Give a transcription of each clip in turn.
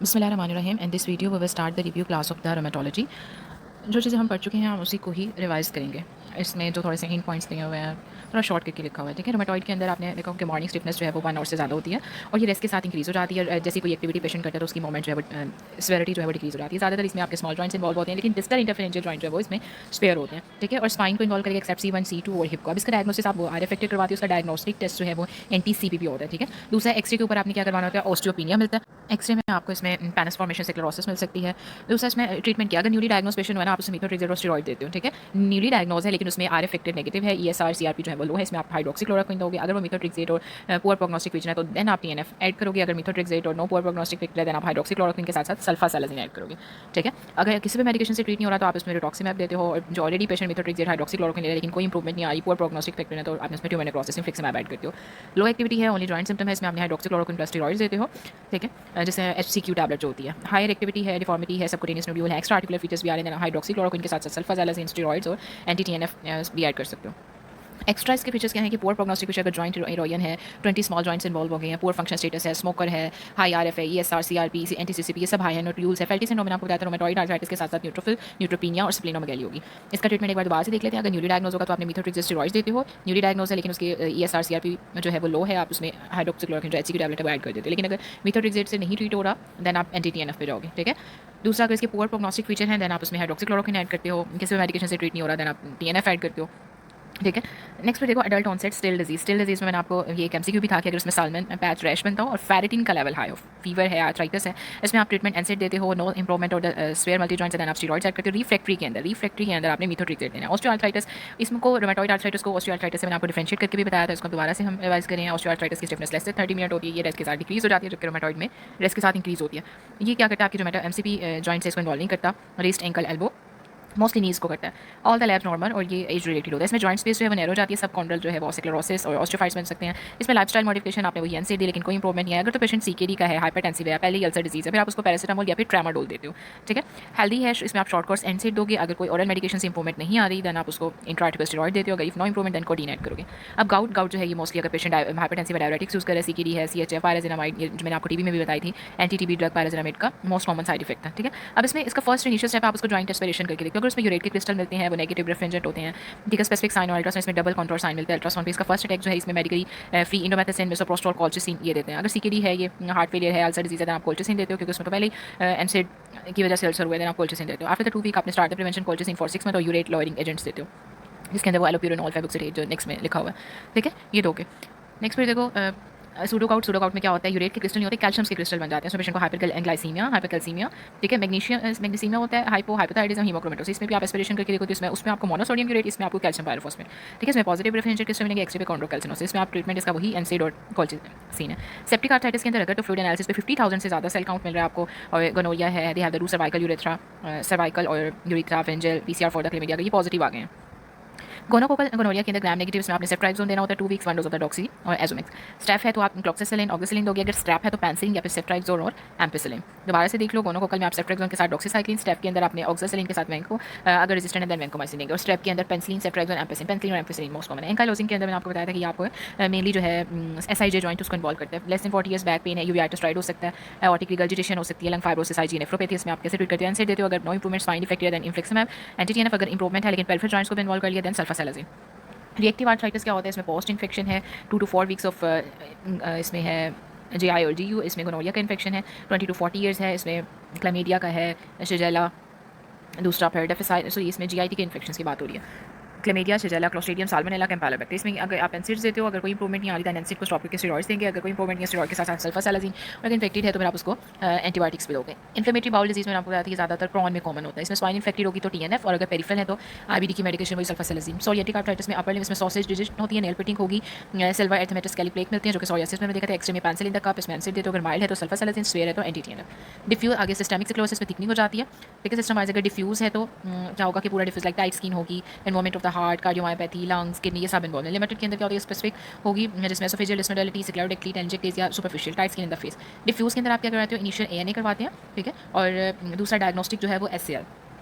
बिस्मिल्लाहिर्रहमानिर्रहीम। And this video we will start the review class of the rheumatology. जो चीज़ें हम पढ़ चुके हैं हम उसी को ही रिवाइज़ करेंगे। इसमें जो थोड़े से हिंट पॉइंट्स दिए हुए हैं थोड़ा शॉर्ट करके लिखा हुआ है, ठीक है। रोमेटॉइड के अंदर आपने देखा कि मॉर्निंग स्टिफनेस जो है वो 1 आवर से ज़्यादा होती है और ये रेस्ट के साथ इंक्रीज़ हो जाती है। जैसे कोई एक्टिविटी पेशेंट करता है तो उसकी मूवमेंट जो है वो सेवेरिटी जो है वो डिक्रीज़ हो जाती है। ज़्यादातर इसमें आपके स्मॉल जॉइंट्स इन्वॉल्व होते हैं, लेकिन डिस्टल इंटरफेरेंशियल जॉइंट जो है वो इसमें स्पेयर होते हैं, ठीक है। और स्पाइन को इन्वॉल्व करेगा एक्सेप्ट C1 C2 और हिप को। अब इसका डायग्नोसिस आप वो RF करवाती है, उसका डायग्नोस्टिक टेस्ट जो है वो NT-CPP होता है, ठीक है। दूसरा एक्सरे के ऊपर आपने क्या करवाना होता है, ऑस्टियोपिनिया मिलता है। एक्सरे में आपको इसमें पैनस फॉर्मेशन स्क्लेरोसिस मिल सकती है। दूसरा इसमें ट्रीटमेंट किया, अगर न्यूली डायग्नोज पेशेंट हुआ ना आप उसमें मीथोट्रेक्सेट और स्टेरॉइड देते हो, ठीक है। न्यूली डायग्नोज है लेकिन उसमें आर इफेक्टेड नेगेटिव है, ESR CRP जो है वो लो है, इसमें आप हाइड्रोक्सीक्लोरोक्विन दोगे। अगर वो मीथोट्रेक्सेट और पुअर प्रोग्नोस्टिक फीचर है तो देन आप TNF ऐड करोगे। अगर मीथोट्रेक्सेट और नो पुअर प्रोग्नोस्टिक फीचर है देन आप हाइड्रोक्सीक्लोरोक्विन के साथ साथ सल्फासालाजिन ऐड करोगे, ठीक है। अगर किसी भी मेडिकेशन से ट्रीट नहीं हो रहा तो आप इसमें रिटॉक्सिमैब देते हो, और जो ऑलरेडी पेशेंट मीथोट्रेक्सेट हाइड्रोक्सीक्लोरोक्विन ले रहा है लेकिन कोई इंप्रूवमेंट नहीं आ रही, पुअर प्रोग्नोस्टिक फैक्टर है तो आप इसमें ट्यूमर नेक्रोसिस इन्फ्लिक्सिमैब ऐड करते हो। लो एक्टिविटी है, ओनली जॉइंट सिम्टम है, इसमें आपने हाइड्रोक्सीक्लोरोक्विन प्लस स्टेरॉइड्स देते हो, ठीक है, जैसे HCQ टैबलेट जो होती है। हायर एक्टिविटी है, डिफॉर्मिटी है, सबकुटेनियस नोड्यूल है, एक्स्ट्रा आर्टिकुलर फीचर्स भी आ रहे हैं, हाइड्रोक्सीक्लोरोक्विन के साथ साथ सल्फासालाजिन, स्टेरॉइड्स और NT-TNF भी ऐड कर सकते हो। एक्स्ट्रा इसके फीचर्स क्या है कि पुअर प्रोग्नोस्टिक फीचर, अगर जॉइंट इरोजन है, 20 स्मॉल जॉइंट्स इन्वॉल्व हो गए हैं, पुअर फंक्शन स्टेटस है, स्मोकर है, हाई RF है, ESR CRP NT-CCP ये सब हाई है, नोट्यूल्स है, फैल्टी सिंड्रोम मैंने आपको बताया था, रोमेटॉइड आर्थराइटिस के साथ साथ न्यूट्रोफिल, न्यूट्रोपीनिया और स्प्लेनोमेगाली होगी। इसका ट्रीटमेंट एक बार दोबारा से देख लेते हैं। अगर न्यूली डायग्नोज होगा तो आपने मीथोट्रेक्सेट स्टेरॉइड्स देते हो, न्यूली डायग्नोज है लेकिन उसके ESR CRP जो है वो लो है, आप उसमें हाइड्रोक्सीक्लोरोक्विन जो HCQ टैबलेट है वो ऐड कर देते हो। लेकिन अगर मीथोट्रेक्सेट से नहीं ट्रीट हो रहा देन आप NT-TNF पे जाओगे, ठीक है। दूसरा अगर इसके पुअर प्रोग्नोस्टिक फीचर है देन आप उसमें हाइड्रोक्सीक्लोरोक्विन ऐड करते हो, किसी भी मेडिकेशन से ट्रीट नहीं हो रहा देन आप TNF ऐड करते हो, ठीक है। नेक्स्ट पे देखो एडल्ट ऑनसेट स्टिल डिजीज में मैंने आपको ये एक MCQ भी था कि अगर उसमें साल्मन पैच रैश बनता हो और फेरिटिन का लेवल हाई हो, फीवर है, आर्थराइटिस है, इसमें आप ट्रीटमेंट एनसेट देते हो, नो इंप्रूवमेंट और स्वेयर मल्टी जॉइंट्स देन आप स्टेरॉइड्स ऐड करते हो। रिफ्रैक्टरी के अंदर आपने मीथोट्रेक्सेट देना है। ऑस्टियोआर्थराइटिस इसको रोमेटॉइड आर्थराइटिस को ऑस्टियोआर्थराइटिस से मैंने आपको डिफरेंशिएट करके भी बताया था, इसको दोबारा से हम रिवाइज करें। ऑस्टियोआर्थराइटिस की स्टिफनेस लेस से 30 मिनट होती है, ये रेस्ट के साथ डिक्रीज हो जाती है, जबकि रोमेटॉइड में रेस्ट के साथ इंक्रीज होती है। ये क्या करता है, आपकी जो MCP जॉइंट से इसको इन्वॉल्व नहीं करता, रिस्ट एंकल एल्बो मोस्टली नीज को करता है। ऑल द लैब्स नॉर्मल और ये एज रिलेटेड होता है। इसमें जॉइंट स्पेस जो है वो नैरो जाती है, सब कॉन्ड्रल जो है वो स्क्लेरोसिस और ऑस्टियोफाइट्स बन सकते हैं। इसमें लाइफस्टाइल मॉडिफिकेशन आपने वही NSAID दी लेकिन कोई इंप्रूवमेंट नहीं है। अगर तो पेशेंट CKD का है, हाइपरटेंसिव है, पहले ही अल्सर डिजीज है, फिर आप उसको पैरासिटामोल या फिर ट्रामाडोल देते हो, ठीक है। हेल्दी है, इसमें आप शॉर्ट कोर्स NSAID दोगे। अगर कोई ओरल मेडिकेशन से इंप्रूवमेंट नहीं आ रही देन आप उसको इंट्राआर्टिकुलर स्टेरॉइड देते हो। अगर if no improvement then codeine add करोगे। अब गाउट जो है ये मोस्टली अगर पेशेंट हाइपरटेंसिव डायबिटिक्स यूज करे, CKD है, CHF पायराजिनामाइड, ये जो मैंने आपको टीवी में भी बताई थी, NT-TB ड्रग पायराजिनामाइड का मोस्ट कॉमन साइड इफेक्ट है, ठीक है। अब इसमें इसका फर्स्ट इनिशियल स्टेप आप उसको जॉइंट एस्पिरेशन करके देखते हो। अगर उसमें यूरेट के क्रिस्टल मिलते हैं वो नेगेटिव रेफ्रिजरेंट होते हैं, ठीक है। स्पेसिफिक साइन और अल्ट्रासाउंड इसमें डबल कॉन्ट्रोल साइन मिलता है। अल्ट्रासाउंड पे इसका फर्स्ट अटैक जो है इसमें medically free indomethacin, misoprostol, colchicine ये देते हैं। अगर CKD है, ये हार्ट फेलियर है, अल्सर डिजीज है, आप कॉल्चिसिन देते हो क्योंकि उसमें तो पहले ही NSAID की वजह से अल्सर हुए देन आप कॉल्चिसिन देते हो। आफ्टर द 2 वीक आपने start the prevention colchicine for 6 month और यूरेट लॉयरिंग एजेंट्स देते हो, जिसके अंदर वो एलोप्यूरिनोल, फेबुक्सिलेट जो नेक्स्ट में लिखा हुआ है, ठीक है, ये दोगे। नेक्स्ट फिर देखो सूडोकाउट में क्या होता है, यूरेट के क्रिस्टल नहीं होते, कैल्शियम के क्रिस्टल बन जाते हैं। उसमें पेशेंट को हाइपरग्लाइसीमिया, हाइपरकैल्सीमिया, ठीक है, मैग्नीशियम होता है, हाइपोथायराइडिज्म, हीमोक्रोमेटोसिस। इसमें भी आप एस्पिरेशन करके देखो तो इसमें आपको मोनोसोडियम यूरेट, इसमें आपको कैल्शियम पायरोफॉस्फेट, ठीक है। इसमें पॉजिटिव रेफरेंशियल क्रिस्टल मिलेंगे, एक्सरे पे कॉन्ड्रोकैल्सिनोसिस, इसमें आप ट्रीटमेंट इसका वही NSAID और कॉल्चिसिन है। सेप्टिक आर्थराइटिस के अंदर अगर तो फ्लूइड एनालिसिस पे 50,000 से ज़्यादा सेल काउंट मिल रहा है आपको, और गोनोरिया है, they have the route cervical urethra, cervical और urethra, pharyngeal, PCR for the chlamydia, अगर ये पॉजिटिव आ गए हैं। गोनोकोकल गोनोरिया के अंदर ग्राम नेगेटिव में आपने सेफ्ट्राइजोन देना होता है 2 weeks, 1 dose of the Doxy और एजोमिक्स। स्ट्रेप है तो आप क्लॉक्सिसिलिन, ऑक्सिसिलिन दोगे। अगर स्ट्रेप है तो पेंसिलिन या फिर सेफ्ट्राइजोन और एम्पिसिलिन। दोबारा से देख लो, गोनोकोकल में आप सेफ्ट्राइजोन के साथ डॉक्सीसाइक्लिन, स्ट्रेप के अंदर आपने ऑक्सिसिलिन के साथ वैंको, अगर रेजिस्टेंट है देन वैंकोमाइसिन देंगे, और स्ट्रेप के अंदर पेंसिलिन, सेफ्ट्राइजोन, एम्पिसिलिन। पेंसिलिन और एम्पिसिलिन मोस्ट कॉमन है। एंकाइलोजिंग के अंदर मैंने आपको बताया था कि आपको मेनली जो है SIJ जॉइंट उसको इन्वॉल्व करते हैं। Less than 40 years back pain है, यूवेटिस स्ट्राइड हो सकता है, एओर्टिक रिगर्जिटेशन हो सकती है, लंग फाइब्रोसिस, IG नेफ्रोपैथी, इसमें आप कैसे ट्रीट करते हैं, NSAID देते हो। अगर नो इंप्रूवमेंट, स्पाइन इफेक्ट है देन इन्फ्लिक्सिमैब, NT-TNF अगर इंप्रूवमेंट है लेकिन पेरिफेरल जॉइंट्स को भी इन्वॉल्व कर लिया देन सल्फासालाजिन। रिएक्टिव आर्थराइटिस क्या होता है, इसमें पोस्ट इन्फेक्शन है, 2 to 4 वीक्स ऑफ इसमें है GI और GU, इसमें गोनोरिया का इन्फेक्शन है, 20 to 40 ईयर्स है, इसमें क्लमीडिया का है, शिजेला, दूसरा फिर डेफिसाइट, सो इसमें GIT के इन्फेक्शन की बात हो रही है। Chlamydia, shigella, clostridium, salmonella, campylobacter. इसमें अगर आप NSAIDs देते हो, अगर कोई इंप्रूवमेंट नहीं आ रही है NSAID को स्टॉप करके स्टेरॉइड्स देंगे। अगर कोई इंप्रूवमेंट नहीं है स्टेरॉइड के साथ साथ सल्फासालाजिन, और अगर इन्फेक्टेड है तो फिर आप उसको एंटीबायोटिक्स भी दोगे। इन्फ्लेमेटरी बाउल डिजीज में आपको बताया था कि ज़्यादातर प्रॉन में कॉमन होता है। इसमें स्वाइन इन्फेक्टेड होगी तो TNF, और अगर पेरिफेरल है तो IBD की मेडिकेशन वही सल्फासालाजिन। सोरियाटिक आर्थराइटिस में अपर लिम्ब में सॉसेज डिजीज होती है, नेल पिटिंग होगी, सिल्वर एर्थमेटस कैलिप्लेक मिलते हैं जो कि सोरियासिस में देखा था। एक्सरे में पेंसिलिन द कप, इसमें NSAID देते हो। अगर माइल्ड है तो सल्फासालाजिन, स्वेयर है तो NT-TNF। डिफ्यूज आगे सिस्टमिक स्क्लेरोसिस में थिकनिंग हो जाती है, ठीक है। सिस्टम वाइज अगर डिफ्यूज है तो क्या होगा कि पूरा डिफ्यूज लाइक टाइट स्किन होगी, involvement of the heart, cardiomyopathy, lungs, kidney, ये सब इन्वॉल्व है। लिमिटेड के अंदर क्या होता है स्पेसिफिक होगी, जिसमें oesophageal dysmotility, sclerodactyly, angioplasia, superficial tight skin in the face. Diffuse के अंदर आप क्या करवाते हो, इनिशियल ANA करवाते हैं, ठीक है, और दूसरा डायग्नोस्टिक जो है वो SCL,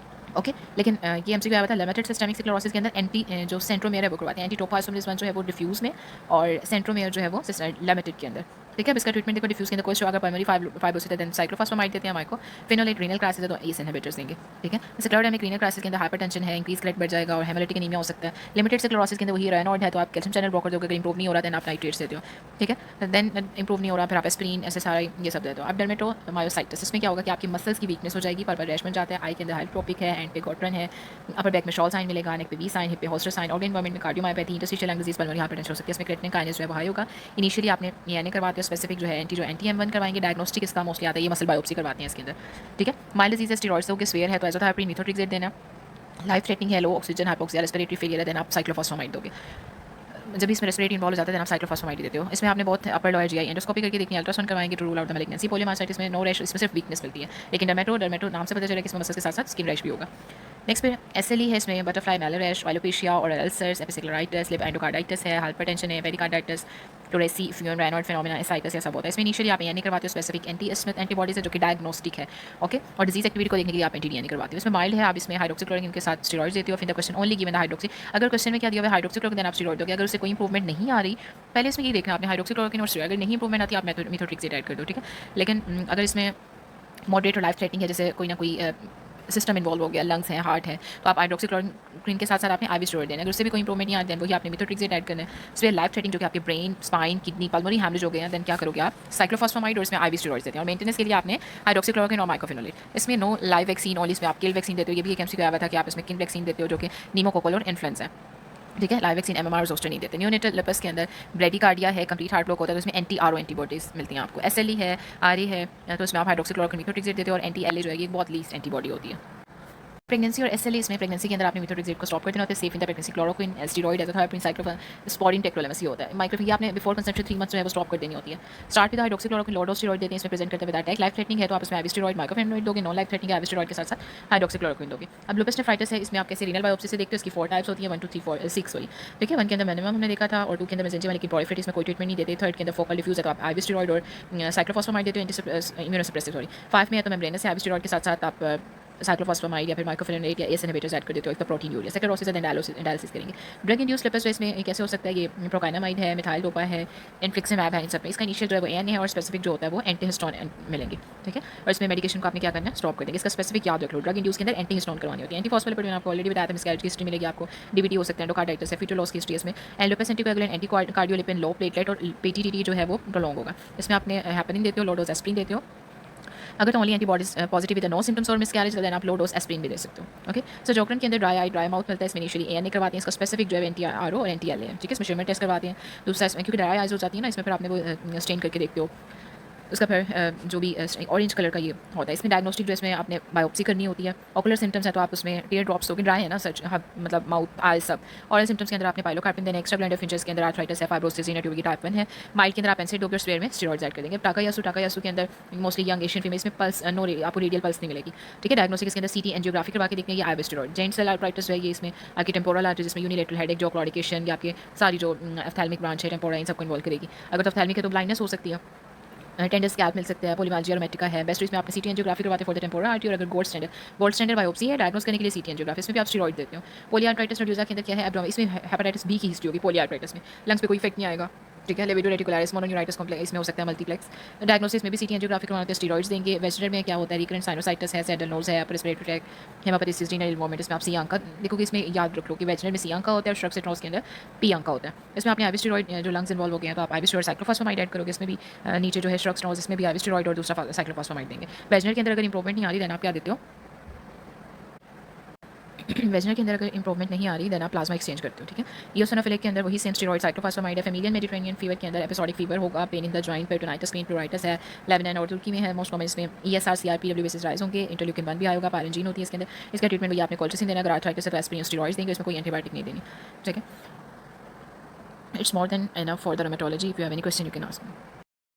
ओके। लेकिन ये MCQ आया था लिमिटेड सिस्टमिक स्क्लेरोसिस के अंदर जो सेंट्रोमेयर है वो करवाते हैं। एंटी टोपासोमलिस 1 जो है वो डिफ्यूज में, और सेंट्रोमेयर जो है वो लिमिटेड के अंदर, ठीक है। अब इसका ट्रीटमेंट देखो, डिफ्यूज के अंदर कोई अगर प्राइमरी फाइब्रोसिस है देन साइक्लोफॉस्फेमाइड देते हैं हमारे को। फिनोलेट रीनल क्राइसिस है तो एस इनहिबिटर्स देंगे। ठीक है। स्क्लेरोडेमिक रीनल क्राइसिस के अंदर हाइपरटेंशन है, इंक्रीज क्रेट बढ़ जाएगा और हेमोलिटिक एनीमिया हो सकता है। लिमिटेड स्क्लेरोसिस के अंदर वही रेनॉइड है तो आप कैल्शियम चैनल ब्लॉकर दोगे, अगर इंप्रूव नहीं हो रहा देन आप नाइट्रेट्स देते हो। ठीक है। देन इंप्रूव नहीं हो रहा फिर आप एस्प्रिन, SSRI ये सब देते हो। अब डर्मेटोमायोसाइटिस, इसमें क्या होगा कि आपकी मसल्स की वीकनेस हो जाएगी, पर्पल रैश बन जाता है, आई के अंदर हाइड्रोपिक है, एंड पे गॉट्रन है, अपर बैक में शॉल साइन मिलेगा, नेक पे वी साइन, हिप पे होस्टर साइन, ऑर्गन इन्वायरमेंट में cardiomyopathy, interstitial lung disease, pulmonary hypertension हो सकती है। इसमें क्रिएटिनिन काइनेस जो है वो हाई होगा। इनिशियली आपने ये करवाते हो स्पेसिफिक जो है एंटी M1 करवाएंगे। डायग्नोस्टिक इसका मोस्टली आता है, ये मसल बायोप्सी करवाते हैं इसके अंदर। ठीक है। माइल्ड डिजीज है, स्टीरॉइड्स हो, स्वेयर है तो एज़ोथायोप्रिन, मिथोट्रिक्सेट देना। लाइफ थ्रेटनिंग है, लो ऑक्सीजन, हाइपोक्सिया, रेस्पिरेटरी फेलियर है देन आप साइक्लोफॉस्फेमाइड दोगे। जब भी इसमें रेस्पिरेटरी इन्वॉल्व हो जाता है देन आप साइक्लोफॉस्फेमाइड देते हो। इसमें आपने बहुत अपर लोअर GI एंडोस्कोपी करके देखनी है, अल्ट्रासाउंड करवाएंगे to rule out the malignancy. Polymyositis में नो रैश, इसमें सिर्फ वीकनेस मिलती है। लेकिन डर्मेटो नाम से पता चलेगा कि इसमें मसल्स के साथ साथ स्किन रैश भी होगा। नेक्स्ट पे SLE है, इसमें बटरफ्लाई मैलोरैश, वाइलोपेशिया और अल्सर्स, एपिसिक्लराइटिस, लिप एंडोकार्डाइटिस है, हाइपरटेंशन है, पेरिकार्डाइटिस, टोरेसी, फ्यून रायनॉइड फिनोमेना, एसाइटिस ऐसा होता है। इसमें इनिशियली आप नहीं करवाते हो, स्पेसिफिक एंटीबॉडीज है जो कि डायग्नोस्टिक है। ओके। और डिजीज एक्टिविटी को देखने के लिए आप एंटी करवाते हो। इसमें माइल्ड है, आप इसमें हाइड्रोक्सीक्लोरोक्विन के साथ स्टेरॉइड्स देते हो। फिर the question only given the hydroxy, अगर क्वेश्चन में क्या दिया हुआ है हाइड्रोक्सीक्लोरोक्विन देन आप स्टेरॉइड दोगे। अगर उससे कोई इंप्रूवमेंट नहीं आ रही, पहले इसमें ये देखना आपने हाइड्रोक्सीक्लोरोक्विन और स्टेरॉइड, अगर नहीं इंप्रूवमेंट आती आप मिथोट्रिक्सेट ऐड कर दो। ठीक है। लेकिन अगर इसमें मॉडरेट और लाइफ थ्रेटनिंग है, जैसे कोई ना कोई सिस्टम इन्वॉल्व हो गया, लंग्स हैं, हार्ट है, तो आप हाइड्रोक्सीक्लोरोक्विन के साथ साथ आपने IV स्टेरॉइड देना। अगर उससे भी कोई इंप्रूवमेंट नहीं आती वही आपने मिथोट्रिक्सेट ऐड करना है। इसमें लाइफ थ्रेटनिंग जो कि आपके brain, spine, kidney, pulmonary haemorrhage हो गए हैं देन क्या करोगे आप साइक्लोफॉस्फेमाइड और इसमें IV स्टेरॉइड्स देते हैं। और मेंटेनेंस के लिए आपने हाइड्रोक्सीक्लोरोक्विन और माइक्रोफिनोलेट। इसमें नो लाइव वैक्सीन, ऑल इसमें आप किल वैक्सीन देते हो। ये भी एक MCQ आया था कि आप इसमें किल वैक्सीन देते हो जो कि नीमोकोकल और इन्फ्लुएंजा है। ठीक है। लाइव वैक्सीन MMR और जोस्टर नहीं देते। न्यूनेटल लपस के अंदर ब्रेडिकार्डिया है, कंप्लीट हार्ट ब्लॉक होता है तो इसमें anti-RO एंटीबॉडीज मिलती हैं आपको। SLE है, RA है तो इसमें आप हाइड्रोक्सीक्लोरोक्विन मिथोट्रिक्सेट देते हो। और anti-LA जो है ये बहुत लीस्ट एंटीबॉडी होती है। प्रेगनेंसी और SLE, इसमें प्रेगनेंसी के अंदर आपने मिथोट्रिक्सेट को स्टॉप कर देना होता है। Safe in the pregnancy chloroquine, steroid, azathioprine, cyclosporine, tacrolimus होता है। माइक्रोफिन ये आपने बिफोर कंसेप्शन 3 मंथ्स जो है वो स्टॉप कर देनी होती है। Start with hydroxychloroquine, low dose steroid देते हैं, इसमें प्रेजेंट करते हैं विद अटैक। लाइफ थ्रेटनिंग है तो आप इसमें IV स्टेरॉइड, माइक्रोफिनोलेट दोगे। नॉन लाइफ थ्रेटनिंग है IV स्टेरॉइड के साथ साथ हाइड्रोक्सीक्लोरोक्विन दोगे। अब लुपस नेफ्राइटिस है, इसमें आप कैसे रीनल बायोप्सी से देखते हो, इसकी 4 टाइप्स होती है, 1 2 3 4 6 हुई। ठीक है। 1 के अंदर मिनिमम हमने देखा था और 2 के अंदर मेसेंजिमा, लेकिन पॉलीफ्रेटिस में कोई ट्रीटमेंट नहीं देते। 3rd के अंदर फोकल डिफ्यूज है तो आप IV स्टेरॉइड और साइक्लोफॉस्फेमाइड देते हो, इम्यूनोसप्रेसिव सॉरी। 5 में है तो मेम्ब्रेनस है, IV स्टेरॉइड के साथ साथ आप साइक्लोफॉस्फेमाइड या फिर माइक्रोफिनोलेट या एस इनहिबिटर्स ऐड कर देते हो। एक तो प्रोटीन यूरिया, स्क्लेरोसिस है, डायलिसिस करेंगे। ड्रग इंड्यूस्ड लिपिस इसमें कैसे हो सकता है, ये प्रोकाइनामाइड है, मिथाइल डोपा है, इन्फ्लिक्सिमैब है, इन सब में इसका इनिशियल जो है वो AN है और स्पेसिफिक जो होता है वो एंटीहिस्टोन मिलेंगे। ठीक है। और इसमें मेडिकेशन को आपने क्या करना है, स्टॉप कर देंगे। इसका स्पेसिफिक याद रख लो, ड्रग इंड्यूस के अंदर एंटीहिस्टोन करवानी होती है। एंटीफॉस्फोलिपिड मैंने आपको ऑलरेडी बताया था, मिसकैरेज की हिस्ट्री मिलेगी आपको, DVT हो सकता है, एंडोकार्डाइटिस है, फीटल लॉस की हिस्ट्री इसमें, एंडोपेस एंटीकोएगुलेंट, एंटीकार्डियोलिपिन, लो प्लेटलेट और PTTT जो है वो प्रोलॉन्ग होगा। इसमें आपने हैपनिन देते हो, लो डोज एस्प्रिन देते हो। अगर तो only antibodies positive with no symptoms और मिसकैरेज देन आप लो डोज एस्प्रिन भी दे सकते हो। ओके। सो जोक्रन के अंदर ड्राई आई, ड्राई माउथ मिलता है, इसमें इनिशियली ANA करवाते हैं, इसका स्पेसिफिक जो है anti-RO और anti-LA है। ठीक है। इसमें शिवर टेस्ट करवाते हैं। दूसरा इसमें क्योंकि ड्राई आइज हो जाती है ना, इसमें फिर आपने वो स्टेन करके देखते हो। उसका फिर जो भी ऑरेंज कलर का ये होता है। इसमें डायग्नोस्टिक जो इसमें आपने बायोप्सी करनी होती है। ऑकुलर सिम्टम्स है तो आप उसमें टीयर ड्रॉप्स दोगे, ड्राई है ना सच मतलब माउथ आई सब। ऑरल सिम्टम्स के अंदर आपने पाइलोकार्पिन देना, एक्स्ट्रा ग्लैंड फिंचर्स के अंदर आर्थराइटिस है, फाइब्रोसिस, ट्यूबी टाइप 1 है। माइल्ड के अंदर आप एनसेड दोगे और स्वेयर में स्टेरॉइड्स ऐड कर देंगे। टाकायासु के अंदर मोस्टली यंग एशियन फीमेल्स में पल्स नो आपको रेडियल पल्स नहीं मिलेगी। ठीक है। डायग्नोस्टिक इसके अंदर CT एंजियोग्राफी करवा के देखने ये IV steroid. Giant cell arthritis है ये, इसमें आपकी टेम्पोरल आर्टरी जिसमें यूनिलेटरल हेडेक, जॉ क्लॉडिकेशन या आपके सारी जो एप्थेल्मिक ब्रांच है टेम्पोरा इन सबको इन्वॉल्व करेगी। अगर तो एप्थेल्मिक है तो ब्लाइंडनेस हो सकती है, टेंडर स्कैल्प मिल सकता है, पोलीमाल्जिया रोमेटिका है। बेस्ट इसमें आपने CT एंजियोग्राफी करवाते हैं फॉर द टेम्पोरल आर्टरी। और अगर गोल्ड स्टैंडर्ड बायोप्सी है डायग्नोस करने के लिए CT एंजियोग्राफी, इसमें भी आप स्टेरॉइड देते हो। पोलियार्ट्राइटिस नोड्यूसा के अंदर क्या है, एब्डोमेन, इसमें हेपेटाइटिस B की हिस्ट्री होगी। पोलियार्ट्राइटिस में लंग्स पे कोई इफेक्ट नहीं आएगा। ठीक है। लेविडो रेटिकुलरिस, मोनोन्यूराइटिस कॉम्प्लेक्स इसमें हो सकता है मल्टीप्लेक्स। डायग्नोसिस में भी CT एंजियोग्राफी करवाते हैं, स्टेरॉइड्स देंगे। वेजिटेरियन में क्या होता है, रिकरेंट साइनोसाइटिस है, सेडल नोज है, रेस्पिरेटरी ट्रैक, हेमापेथेसिस, रीनल इन्वॉल्वमेंट, इसमें आप C अंक देखोगे। इसमें याद रख लो कि वेजिटेरियन में C अंक होता है और श्रग सिट्रोस के अंदर P अंक होता है। इसमें आपने IV स्टेरॉइड जो लंग्स इन्वॉल्व हो गए हैं तो आप IV स्टेरॉइड साइक्लोफॉस्फेमाइड ऐड करोगे। इसमें भी नीचे जो है श्रग सिट्रोस, इसमें भी IV स्टेरॉइड और दूसरा साइक्लोफॉस्फेमाइड देंगे। वेजिटेरियन के अंदर अगर इंप्रूवमेंट नहीं आ रही देन आप क्या देते हो, वेजनर के अंदर अगर इंप्रूवमेंट नहीं आ रही देन आप प्लाज्मा एक्सचेंज करते हो। ठीक है। ईओसिनोफिलिक के अंदर वही सेम स्टेरॉइड साइक्लोफॉस्फेमाइड है। फैमिलियन मेडिटेरेनियन फीवर के अंदर एपिसोडिक फीवर होगा, pain in the joint, peritonitis, pain pleuritis है। लेबनान और तुर्की में है मोस्ट कॉमन। इसमें ESR CRP बेसिस राइज होंगे। इंटरल्यूकिन 1 भी आएगा, पैरेंजीन होती है इसके अंदर। इसका ट्रीटमेंट वही आपने कोल्चिसिन देना, अगर आर्थराइटिस है तो एस्पिरिन स्टेरॉइड्स देंगे, इसमें कोई एंटीबायोटिक नहीं देनी। ठीक है। It's more than enough for the rheumatology. If you have any question you can ask me.